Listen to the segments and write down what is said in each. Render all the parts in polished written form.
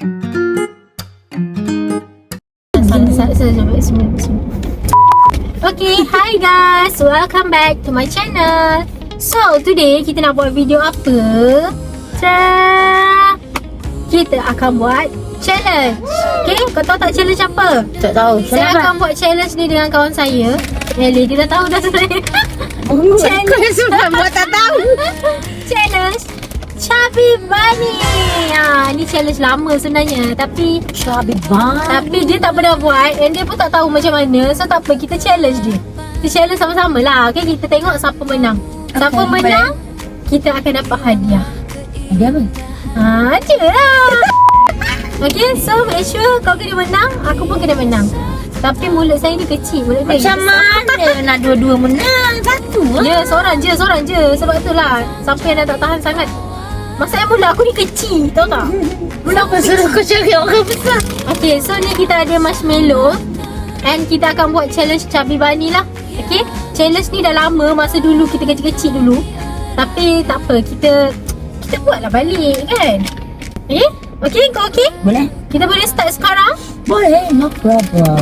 Okay, hi guys, welcome back to my channel. So today kita nak buat video apa? Kita akan buat challenge. Okay, kau tahu tak challenge apa? Tak tahu. Saya akan buat challenge ni dengan kawan saya, Ellie. Dia dah tahu dah sebenarnya. Challenge sudah buat tak tahu. Challenge Chubby Bunny. Ni challenge lama sebenarnya, tapi dia tak pernah buat and dia pun tak tahu macam mana. So tak apa, kita challenge dia. Kita challenge sama-sama lah. Okay, kita tengok siapa menang. Siapa menang, kita akan dapat hadiah. Hadiah apa? Je lah. Okay, so make sure kau kena menang, aku pun kena menang. Tapi mulut saya ni kecil. Mulut Macam mana nak dua-dua menang? Satu lah. Ya, seorang je. Sebab tu lah, siapa yang dah tak tahan sangat. Masalahnya mulut aku ni kecil, tahu tak? Mulut aku Suruh kau cari orang besar. Okay, so ni kita ada marshmallow and kita akan buat challenge Chubby Bunny lah. Okay, challenge ni dah lama, masa dulu kita kecil-kecil dulu. Tapi tak apa, kita buatlah balik kan. Okay, kau okay? Boleh? Kita boleh start sekarang? Boleh, no problem.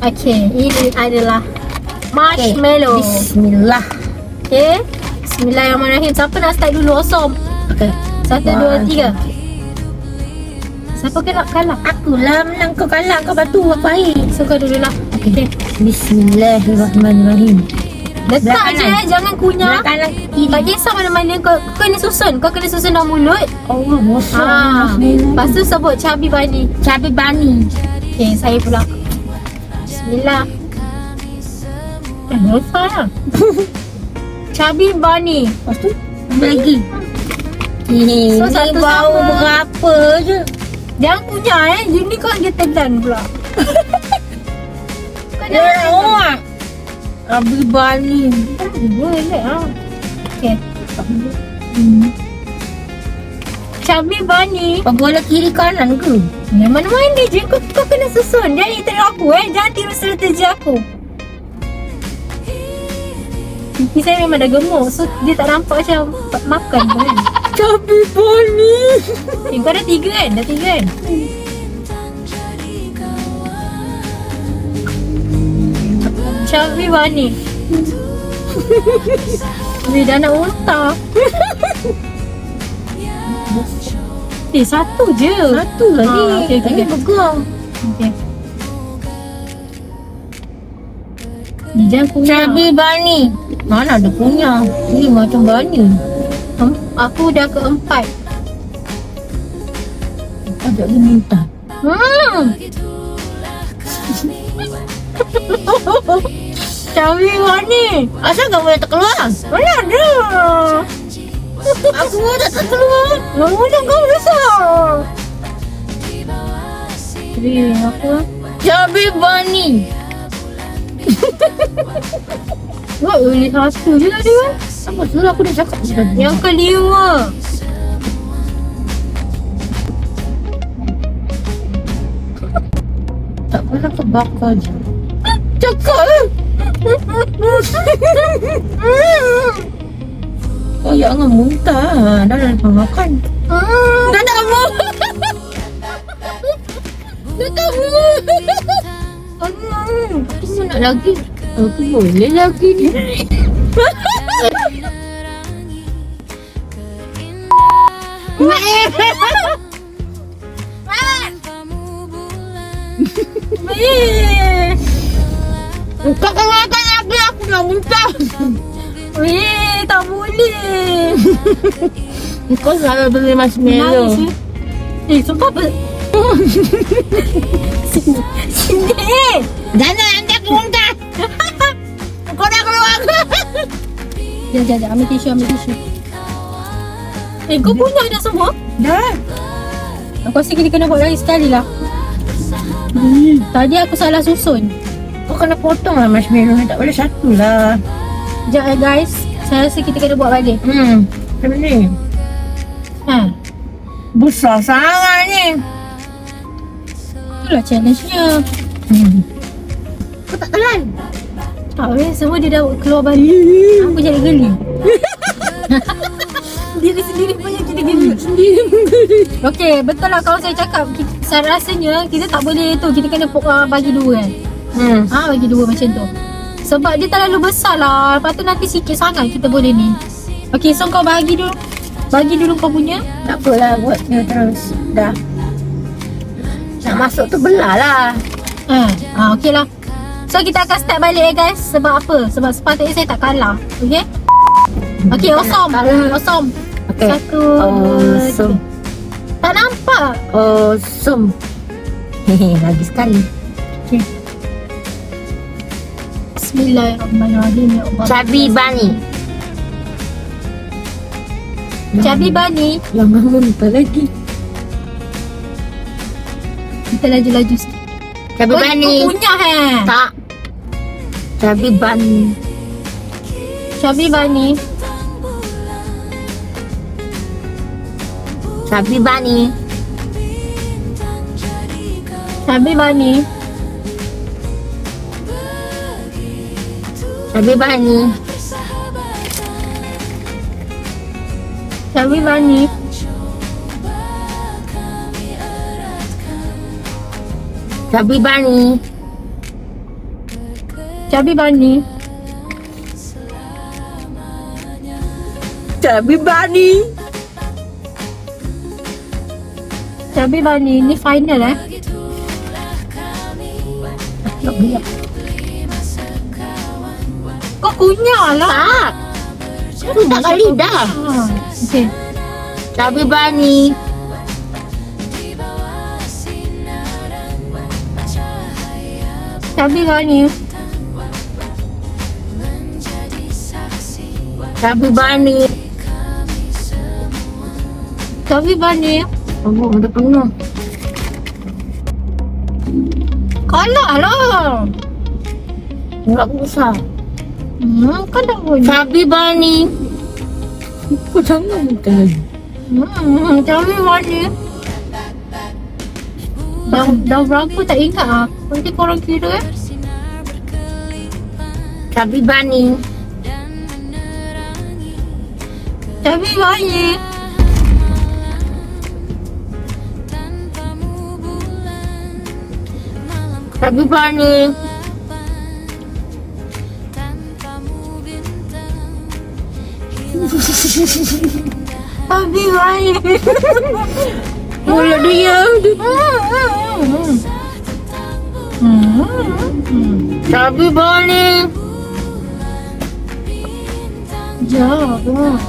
Okay, ini adalah marshmallow. Bismillah. Okay, bismillahirrahmanirrahim. Siapa nak start dulu? Osom. Okay. 1, 2, 3. Siapa kena kalah? Akulah menang, kau kalah, kau batu apa air. So kau dulu lah. Okay. Bismillahirrahmanirrahim. Letak je, jangan kunyah. Kanan kiri. Tak kisah mana-mana, kau kena susun. Kau kena susun dalam mulut. Allah, bosan. Lepas tu sebut Chubby Bunny. Chubby Bunny. Okay, saya pula. Bismillah. Besar lah. Chubby Bunny. Lepas tu apa lagi? Ini So, satu bau sama. berapa je. Jangan kunyah Ini kau dia telan pula. Kau Ya Allah. Chubby Bunny. boleh lah. Okay. Chubby Bunny. Kau bola kiri kanan ke? Ya, mana-mana je. Kau kena susun. Jangan tiru aku Jangan tiru strategi aku. Pipi saya memang dah gemuk. So dia tak nampak macam makan pun kan. Chubby Bunny. Kau dah 3 kan? Dah 3 kan? Chubby Bunny. Dah nak muntah. Satu je. Satu lagi. Okay. Pegang. Okay. Ni jangan kunyah. Chubby Bunny. Mana ada kunyah? Ni macam bunny. Aku dah keempat. Ajak dia muntah. Chubby Bunny. Asal kau boleh terkeluar? Mana ada? Aku pun tak terkeluar. Mulut kau besar. Aku Chubby Bunny. buat boleh satu je lah dia. Apa suruh aku dah cakap tadi? Yang kelima. Tak pernah kebakar je. Cakap lah. Oh jangan muntah. Dah lepas makan. Dah tak mau. Dah tak mau. Aku nak lagi. Aku boleh lagi ni. Kau kenalkan lagi aku nak muntah. Tak boleh. Kau selalu beli marshmallow. Sumpah apa? Sini. Jangan nanti aku muntah. Kau dah keluar. Jangan. Ambil tisu. Kau punya dah semua? Dah. Aku rasa kita kena buat lagi sekali lah. Tadi aku salah susun. Kau kena potong lah marshmallow ni. Tak boleh satu lah. Sekejap guys. Saya rasa kita kena buat balik. Macam ni. Besar sangat ni. Itulah challenge-nya. Kau tak telan. Tak weh, semua dia dah keluar balik. Aku jadi geli. Diri sendiri punya kita geli sendiri. Okey, betul lah kalau saya cakap saya rasanya kita tak boleh tu, kita kena bagi dua kan. Bagi dua macam tu. Sebab dia terlalu besar lah. Lepas tu nanti sikit sangat kita boleh ni. Okey, so kau bagi dulu. Bagi dulu kau punya. Tak apalah buatnya terus. Dah. Nak masuk tu belah lah. Okey lah. So kita akan start balik guys. Sebab apa? Sebab sepatutnya saya tak kalah. Okey? Okey, awesome. Awesome. Okey. 1, 2, 3. Tak nampak. Awesome. Hehe, lagi sekali. Okey. Bismillahirrahmanirrahim. Ya Allah. Cabi Bani. Cabi Bani. Jangan muntah lagi. Kita laju-laju sikit. Cabi Bani. Kau punya Tak. Cabi Bani. Cabi Bani. Cabi Bani. Cabi Bani. Cabi Bani. Cabi Bani. Cabi Bani. Cabi Bani. Cabi Bani. Cabi Bani. Ni final Tak boleh. Kau kunyah lah. Tak. Aku tak kali dah. Okey. Cabi Bani. Cabi Bani. Cabi Bani. Cabi Bani. Oh, dah penuh. Kalah lah. Enggak besar. Kau dah punya. Cabi Bani. Kau jangan muntah lagi. Cabi Bani. Dah berapa tak ingat lah. Nanti korang kira Cabi Bani. Cabi Bani. Cabi Bani. Cabi Bani. Mula dia. Cabi Bani. Jauh.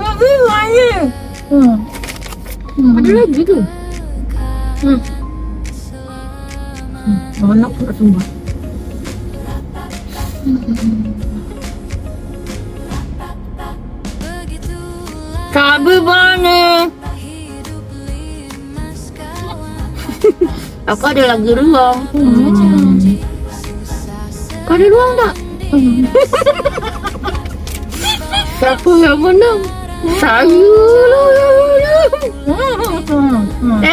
Cabi Bani. Ada lagi tu. Anak pula sumpah. Cabi Bani. Aku ada lagi ruang. Kau ada ruang tak? Siapa yang menang? Saya lah.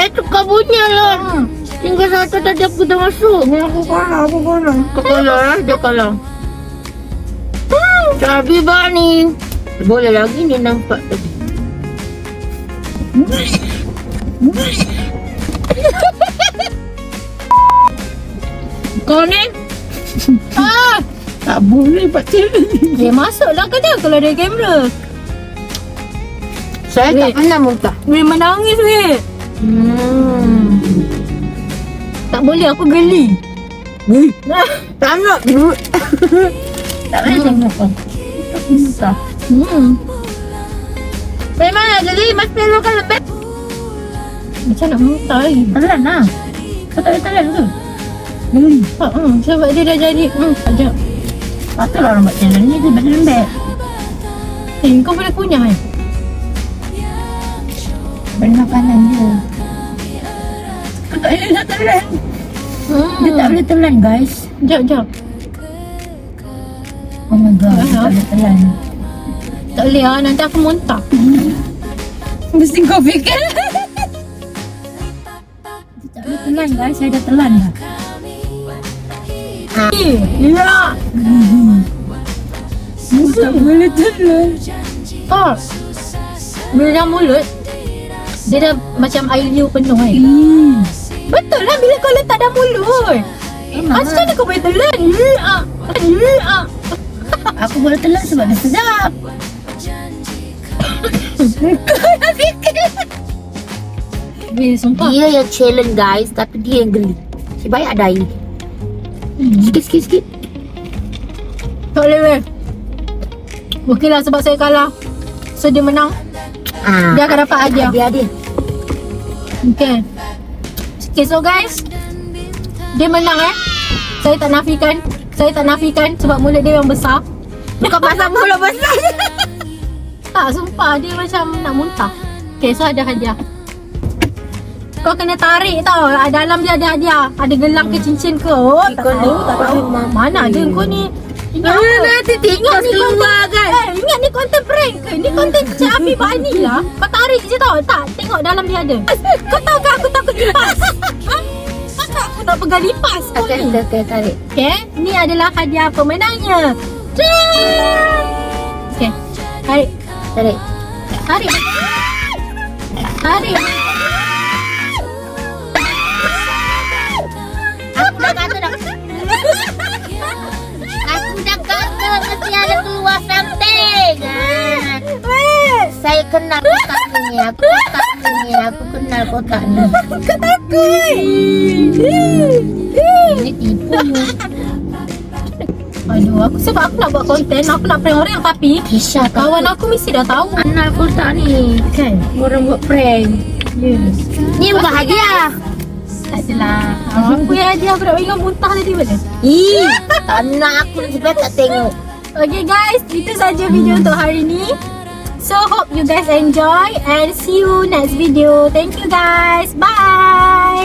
Tukar punya lah. Tinggal satu tadi aku dah masuk. Aku kalah. Kau kalah lah, dia kalah. Cabi Bani. Boleh lagi ni nampak tadi. Kau ni? Tak boleh baca. Dia masuklah ke dia kalau ada kamera. Saya tak pernah muntah. Weh menangis weh. Tak boleh, aku geli. Tak nak dulu. Tak boleh tengok kau. Tak muntah. Memang nak geli, mas Melo kan lebih. Macam nak muntah lagi. Telan lah. Kau tak boleh telan ke? Sebab dia dah jadi. Sekejap. Patutlah orang buat channel ni dia lembek. Kau boleh kunyah Benda makanan dia. Kau tak boleh nak telan. Dia tak boleh telan guys. Sekejap. Oh my god, dia tak boleh telan. Tak boleh lah, nanti aku muntah. Mesti kau fikir. Tak boleh telan guys, saya dah telan dah. Ya. Tak boleh telan. Oh. Bila dah mulut, dia dah macam air liu penuh kan. Betul lah bila kau letak dalam mulut. Macam mana kau boleh telan? Aku boleh telan sebab dia sedap. Kau dah fikir. Sumpah. Dia yang challenge guys, tapi dia yang geli. Si baik ada air. Sikit. Tak boleh weh. Okey lah sebab saya kalah. So dia menang. Dia akan dapat hadiah. Dia. Okay. Okay so guys, dia menang Saya tak nafikan sebab mulut dia yang besar. Bukan pasal mulut besar. Tak, sumpah dia macam nak muntah. Okay, so ada hadiah. Kau kena tarik tau. Dalam dia ada hadiah. Ada gelang ke cincin ke? Oh, tak tahu. Mana ada kau ni? Ingat Nanti tengok keluar kan. ingat ni konten prank ke? Ni konten Cik Abi Bani lah. Kau tarik je tau. Tak, tengok dalam dia ada. Kau tahu ke aku takut lipas? Maka aku nak pegang lipas kau ni. Okay, tarik. Okay, ni adalah hadiah pemenangnya. Okay, tarik. Tarik. Aku dah kata mesti ada keluar something. Saya kenal kotak ni. Aku kenal kotak ni. Kau takut. Ini tipu. Aduh, sebab aku nak buat konten, aku nak prank orang tapi Kisah kawan aku mesti dah tahu. kenal kotak ni. Kan? Orang buat prank. Yes. Ni bukan hadiah. Tak adalah. Apa yang hadiah aku nak ingat muntah tadi mana? Tak nak aku nak sebab tak tengok. Okay guys, itu saja video untuk hari ni. So hope you guys enjoy and see you next video. Thank you guys. Bye.